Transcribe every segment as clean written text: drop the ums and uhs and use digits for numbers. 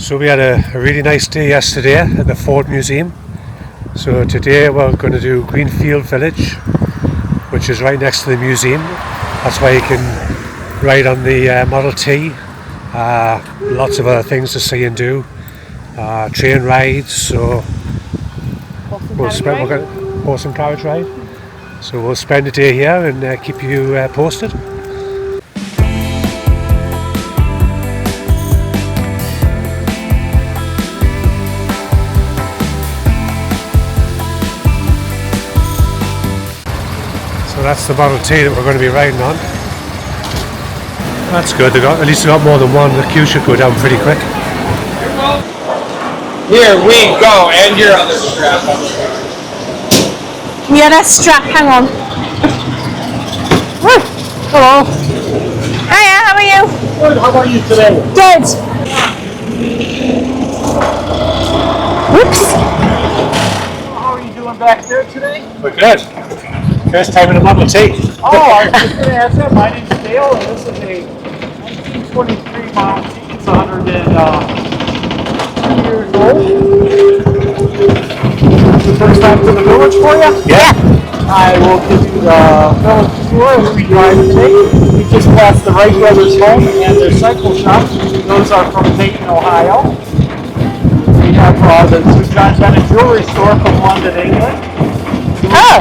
So we had a really nice day yesterday at the Ford Museum. So today we're going to do Greenfield Village, which is right next to the museum. That's why you can ride on the Model T. Lots of other things to see and do. Train rides, so we're going to horse and carriage ride. So we'll spend the day here and keep you posted. So that's the Model T that we're going to be riding on. That's good. At least they got more than one. The queue should go down pretty quick. Here we go, and your other strap. Yeah, that strap. Hang on. Woo. Hello. Hiya. How are you? Good. How are you today? Good. Whoops. How are you doing back there today? We're good. First time in a Model T. Oh, I was just going to ask that. My name's Dale, and this is a 1923 Model T. It's 102 years old. It's the first time to the village for you? Yeah. I will give you the village tour as we drive today. We just passed the Wright Brothers home and their cycle shop. Those are from Dayton, Ohio. We have the St. John's Bennett Jewelry Store from London, England.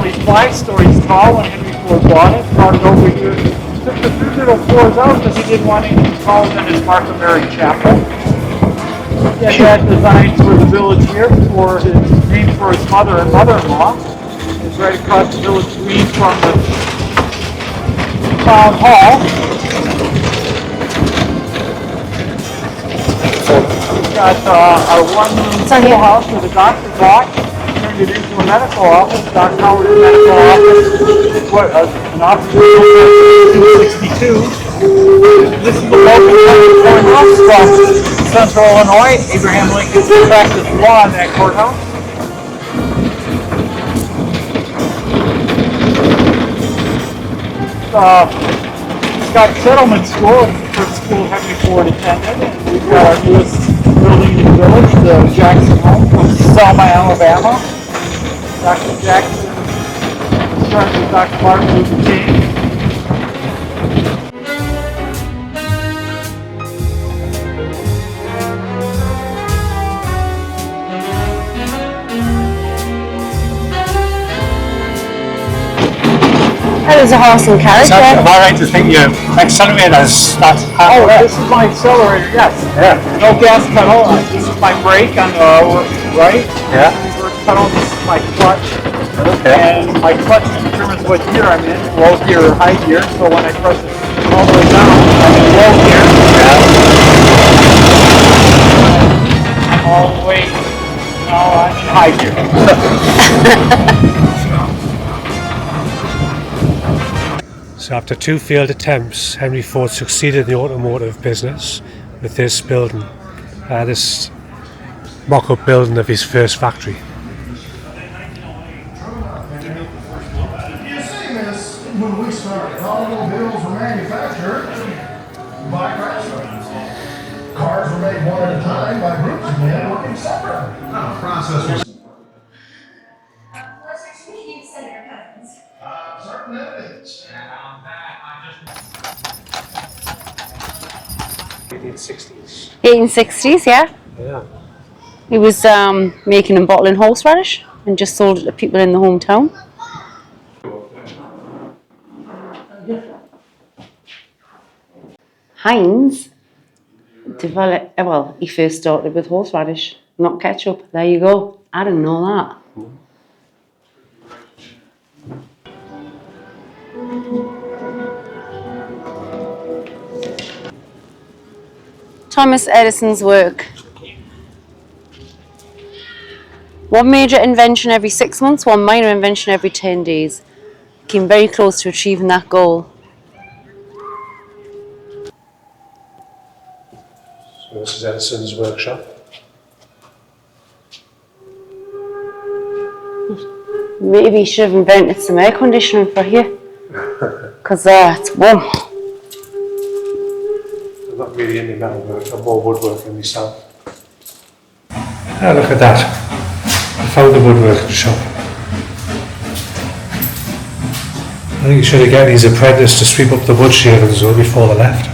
It's 5 stories tall when Henry Ford bought it. Brought it over here. Took the 3 little floors out because he didn't want anything taller than his Martha Mary Chapel. He had that designed for the village here for his name for his mother and mother-in-law. It's right across the village green from the town hall. We've got our one-room schoolhouse with a doctor's box. Turned it into a medical office. Dr. Howard's medical office. An office in 1962. This is the local courthouse from Central Illinois. Abraham Lincoln practiced law in that courthouse. Scott Settlement School, the first school Henry Ford attended, and we've got our newest building in the village, the Jackson home from Selma, Alabama. Dr. Jackson started with Dr. Martin Luther King. There's a horse and carriage. Am I right to think your accelerators? That's Oh, this is my accelerator, yes. Yeah. No gas pedal. This is my brake on the right. Yeah. Reverse pedal. This is my clutch. Okay. And my clutch determines what gear I'm in, low gear or high gear. So when I press it all the way down, I'm in low gear. Yeah. All the way, now I'm in high gear. So after 2 failed attempts, Henry Ford succeeded in the automotive business with this building, this mock-up building of his first factory. You see this when we started. Automobiles were manufactured by craftsmen. Cars were made one at a time by groups of men working separately. The process was certain evidence. 1860s. 1860s, yeah. Yeah. He was making and bottling horseradish and just sold it to people in the hometown. Heinz developed, well, he first started with horseradish, not ketchup. There you go. I didn't know that. Thomas Edison's work. One major invention every 6 months, one minor invention every 10 days. Came very close to achieving that goal. So this is Edison's workshop. Maybe he should have invented some air conditioning for here. Because it's warm. I'm not really into metal work, I'm more woodworking myself. Oh, look at that. I found the woodworking shop. I think you should have gotten his apprentice to sweep up the wood shavings though before they left.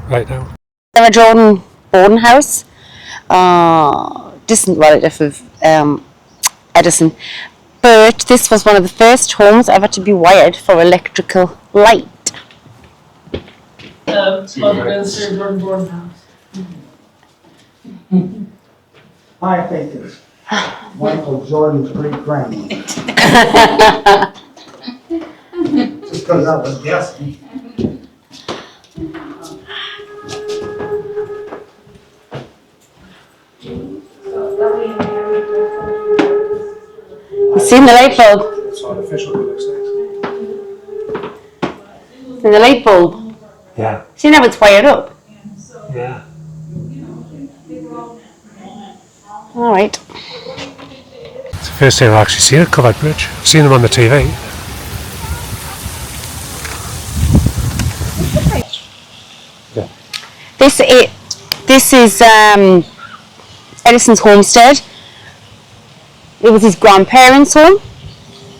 Right now. Sarah Jordan boarding house, distant relative of Edison. But this was one of the first homes ever to be wired for electrical light. Sarah Jordan boarding house. I think it's Michael Jordan's great grandmother. Just because I was guessing. You seen the light bulb? It's artificial, it looks like. Seen the light bulb? Yeah. See now it's wired up. Yeah. All right. It's the first time I've actually seen a covered bridge. I've seen them on the TV. Yeah. This is Edison's homestead. It was his grandparents' home.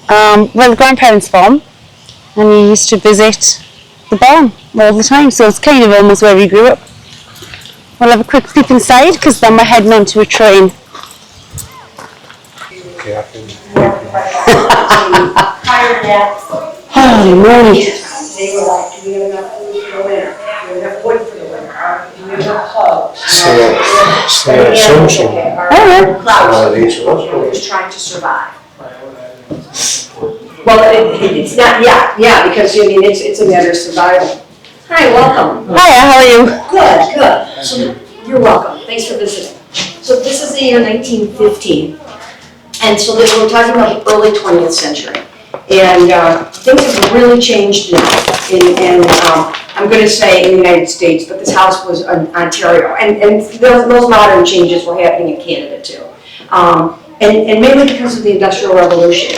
Well, the grandparents' farm, and he used to visit the barn all the time. So it's kind of almost where he grew up. We'll have a quick peep inside because then we're heading on to a train. Holy moly! They were like, do we have enough food for the winter? Do we have enough wood for the winter? Do we have enough clothes? Just trying to survive. Well, it's not, yeah, because I mean, it's a matter of survival. Hi, welcome. Hiya, how are you? Good. So, you're welcome. Thanks for visiting. So this is the year 1915. And so we're talking about the early 20th century. And things have really changed now. I'm going to say in the United States, but this house was in Ontario. And those modern changes were happening in Canada too. And mainly because of the Industrial Revolution.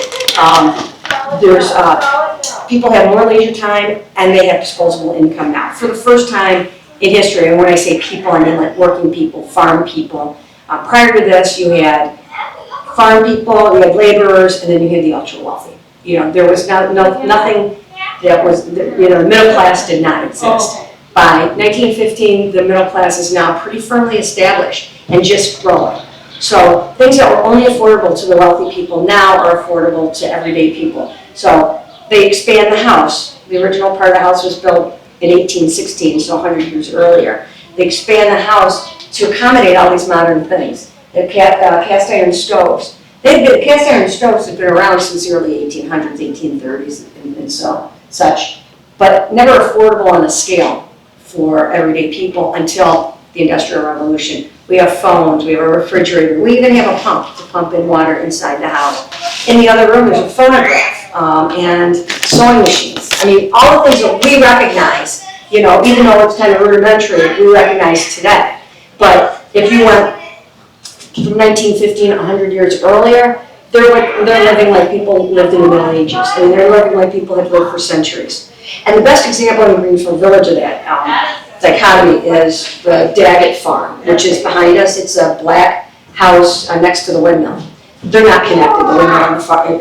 People have more leisure time and they have disposable income now. For the first time in history, and when I say people, I mean like working people, farm people. Prior to this, you had farm people, you had laborers, and then you had the ultra wealthy. You know, there was nothing that was, the middle class did not exist. By 1915, the middle class is now pretty firmly established and just growing. So things that were only affordable to the wealthy people now are affordable to everyday people. So they expand the house. The original part of the house was built in 1816, so 100 years earlier. They expand the house to accommodate all these modern things. They have cast iron stoves. Cast iron stoves have been around since the early 1800s, 1830s, and such, but never affordable on a scale for everyday people until the Industrial Revolution. We have phones, we have a refrigerator, we even have a pump to pump in water inside the house. In the other room, there's a phonograph and sewing machines. I mean, all the things that we recognize, even though it's kind of rudimentary, we recognize today. But if you went from 1915, 100 years earlier, they're living like people lived in the Middle Ages. I mean, they're living like people had lived for centuries. And the best example in Greenfield Village of that dichotomy is the Daggett farm, which is behind us. It's a black house next to the windmill. They're not connected, the windmill and the farm.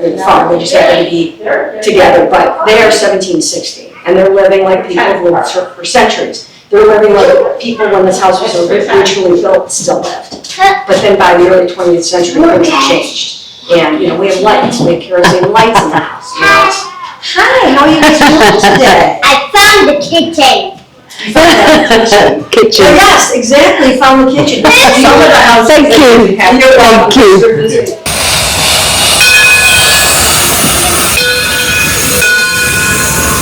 They just happen to be together, but they are 1760. And they're living like people who lived for centuries. They're living like people when this house was originally built still lived. But then by the early 20th century, things have changed. And, we have lights, we have kerosene lights in the house. Hi, how are you guys doing today? I found the kitchen. You found the kitchen. Oh, yes, exactly, found the kitchen. Some of the houses. Thank you. Thank you.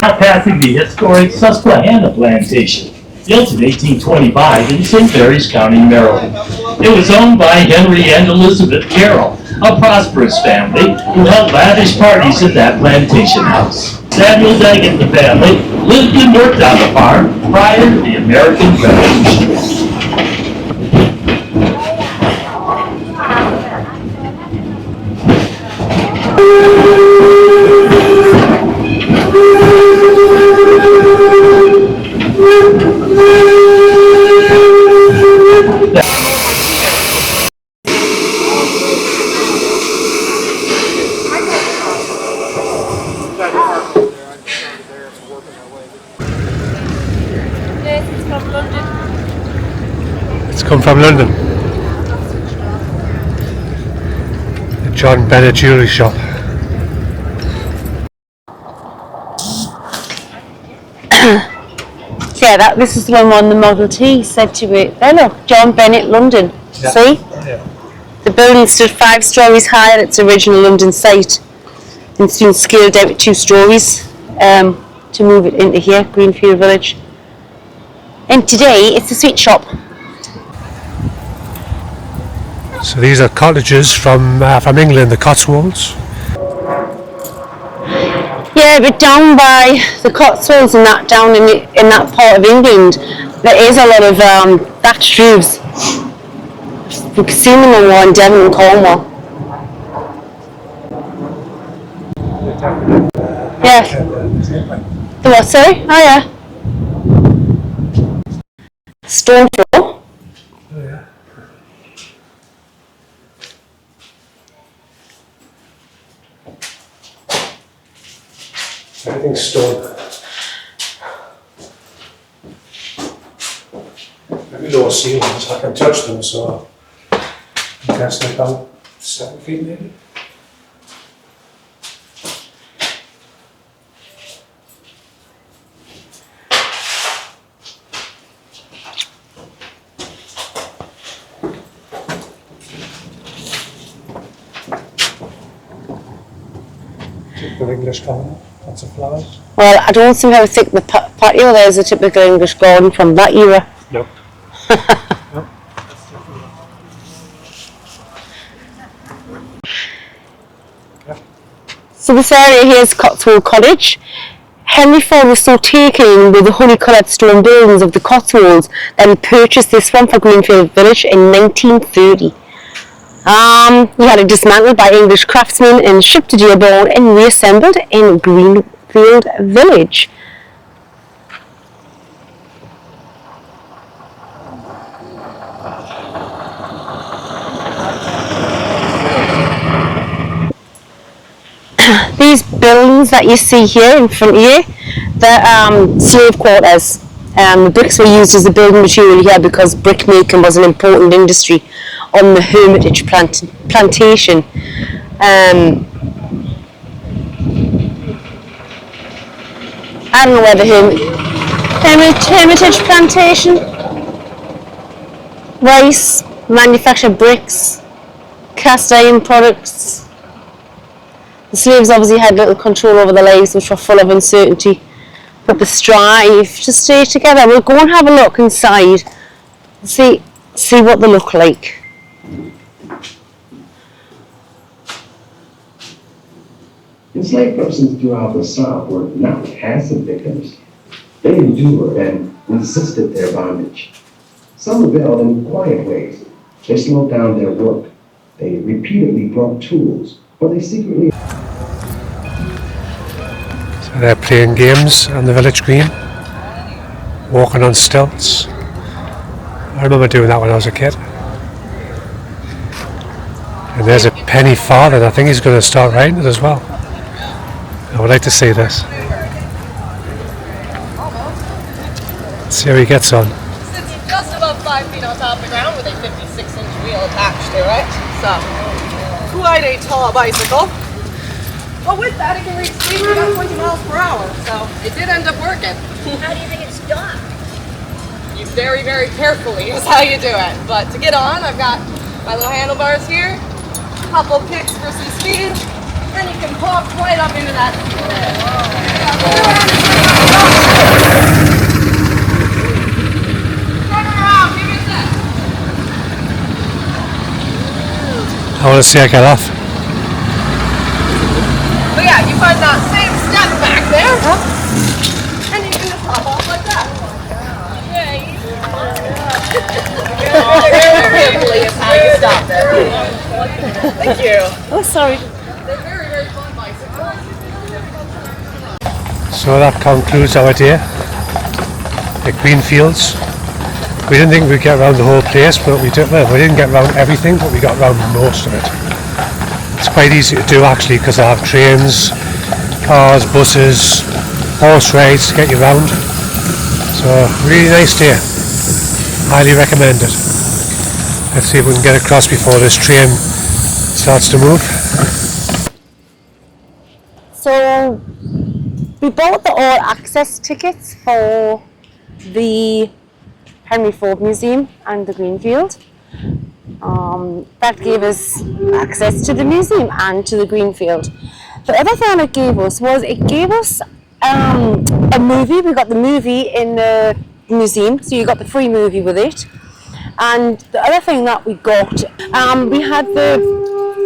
Passing the historic Susquehanna plantation, built in 1825 in St. Mary's County, Maryland. It was owned by Henry and Elizabeth Carroll, a prosperous family who held lavish parties in that plantation house. Samuel Daggett and the family lived and worked on the farm prior to the American Revolution. Yes, it's from London. It's come from London. The John Bennett jewellery shop. Yeah, this is the one on the Model T said to it. There, look, John Bennett, London. Yeah. See? Yeah. The building stood 5 stories high at its original London site. And it's been scaled down to 2 stories to move it into here, Greenfield Village. And today it's a sweet shop. So these are cottages from England, the Cotswolds. Yeah, but down by the Cotswolds and that down in that part of England, there is a lot of thatched roofs. We've seen them in one in Devon and Cornwall. Yeah. The what, sorry? Oh yeah. Stone floor. Oh yeah. Everything's stone. Maybe lower ceilings, I can touch them, so I guess they're about 7 feet maybe. Typical English garden, lots of flowers. Well, I don't see how thick the patio there is a typical English garden from that era. Nope. Nope. So this area here is Cotswold Cottage. Henry Ford was so taken with the honey-coloured stone buildings of the Cotswolds that he purchased this one for Greenfield Village in 1930. He had it dismantled by English craftsmen and shipped to Dearborn and reassembled in Greenfield Village. These buildings that you see here in front of you, they're slave quarters. The bricks were used as the building material here because brickmaking was an important industry on the Hermitage plantation. I don't know where the Hermitage plantation, rice, manufactured bricks, cast iron products. The slaves obviously had little control over their lives, which were full of uncertainty, but the strive to stay together. We'll go and have a look inside and see what they look like. Enslaved persons throughout the South were not passive victims. They endured and resisted their bondage. Some rebelled in quiet ways. They slowed down their work. They repeatedly broke tools, or they secretly... So they're playing games on the village green, walking on stilts. I remember doing that when I was a kid. And there's a penny farthing. I think he's going to start riding it as well. I would like to see this. Let's see how he gets on. Sits just above 5 feet on top of the ground with a 56-inch wheel attached to it. So, quite a tall bicycle. But with that, it can reach speeds of about 20 miles per hour. So, it did end up working. How do you think it stopped? You very, very carefully is how you do it. But to get on, I've got my little handlebars here, a couple kicks for some speed, and you can pop right up into that. Turn around, give me this. I want to see how I get off. But yeah, you find that same step back there, and you can just hop off like that. Very carefully is how you stop there. Thank you. Oh, sorry. They're very, very fun bicycles. So that concludes our day at Greenfields. We didn't think we'd get around the whole place, but we did. Well, we didn't get around everything, but we got around most of it. It's quite easy to do actually because they have trains cars, buses, horse rides to get you round. So really nice day. Highly recommend it. Let's see if we can get across before this train starts to move. So we bought the all access tickets for the Henry Ford Museum and the Greenfield. That gave us access to the museum and to the Greenfield. The other thing it gave us was a movie. We got the movie in the museum, so you got the free movie with it. And the other thing that we got, we had the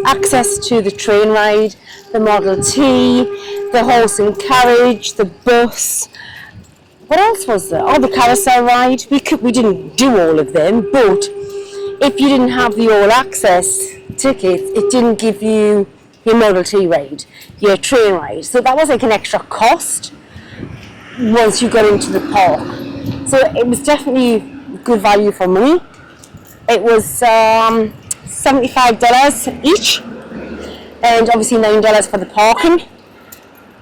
access to the train ride, the Model T, the horse and carriage, the bus. What else was there? Oh, the carousel ride. We didn't do all of them, but if you didn't have the all access tickets, it didn't give you your Model T ride, your train ride. So that was like an extra cost once you got into the park. So it was definitely good value for money. It was $75 each, and obviously $9 for the parking.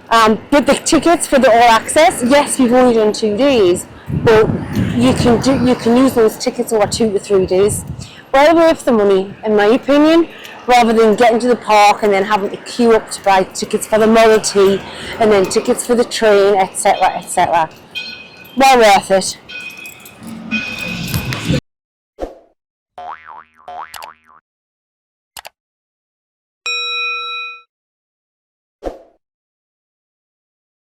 But the tickets for the all access, yes, we've only done 2 days, but you can use those tickets over 2 to 3 days. Well worth the money, in my opinion, rather than getting to the park and then having to queue up to buy tickets for the Model T and then tickets for the train, etc., etc. Well worth it.